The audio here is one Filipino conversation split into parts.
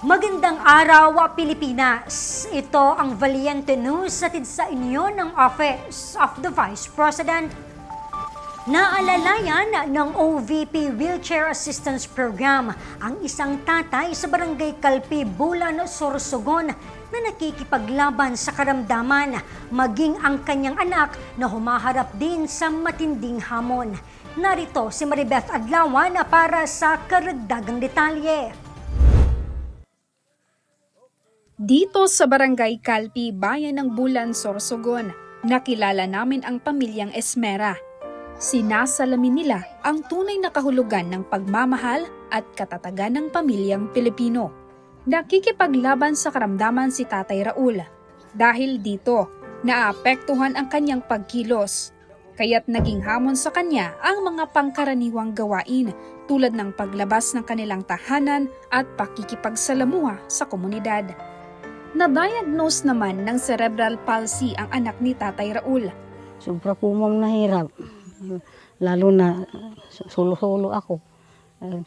Magandang araw, Pilipinas! Ito ang Valiente News hatid sa inyo ng Office of the Vice President. Naalalayan ng OVP Wheelchair Assistance Program ang isang tatay sa Barangay Calpi, Bulan, Sorsogon na nakikipaglaban sa karamdaman, maging ang kanyang anak na humaharap din sa matinding hamon. Narito si Maribeth Adlawan para sa karagdagang detalye. Dito sa Barangay Calpi, bayan ng Bulan, Sorsogon, nakilala namin ang pamilyang Esmera. Sinasalamin nila ang tunay na kahulugan ng pagmamahal at katatagan ng pamilyang Pilipino. Nakikipaglaban sa karamdaman si Tatay Raul. Dahil dito, naapektuhan ang kanyang pagkilos. Kaya't naging hamon sa kanya ang mga pangkaraniwang gawain tulad ng paglabas ng kanilang tahanan at pakikipagsalamuha sa komunidad. Na-diagnose naman ng cerebral palsy ang anak ni Tatay Raul. Sobra po mong nahirap. Lalo na solo-solo ako.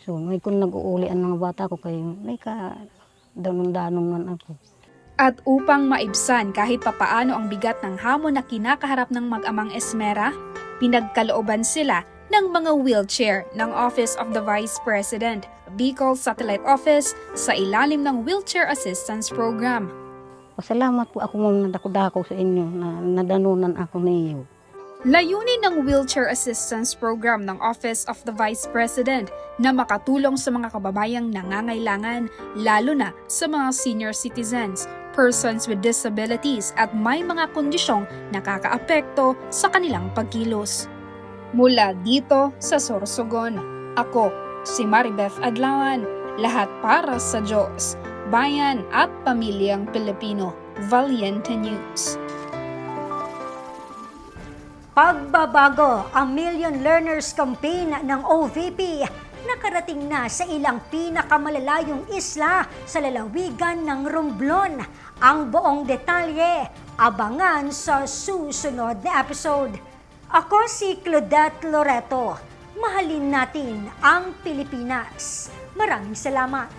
So, may kung nag-uulian ng bata ko kayo, may ka-danong-danong man ako. At upang maibsan kahit papaano ang bigat ng hamon na kinakaharap ng mag-amang Esmera, pinagkalooban sila ng mga wheelchair ng Office of the Vice President, Bicol Satellite Office sa ilalim ng Wheelchair Assistance Program. Pasalamat po ako mong nadako-dako sa inyo na nadanunan ako niyo. Layunin ng Wheelchair Assistance Program ng Office of the Vice President na makatulong sa mga kababayang nangangailangan, lalo na sa mga senior citizens, persons with disabilities at may mga kondisyong nakakaapekto sa kanilang pagkilos. Mula dito sa Sorsogon, ako si Maribeth Adlawan, lahat para sa Diyos, bayan at pamilyang Pilipino. Valiente News. Pagbabago ang Million Learners Campaign ng OVP nakarating na sa ilang pinakamalalayong isla sa lalawigan ng Romblon. Ang buong detalye, abangan sa susunod na episode. Ako si Claudette Loreto. Mahalin natin ang Pilipinas. Maraming salamat.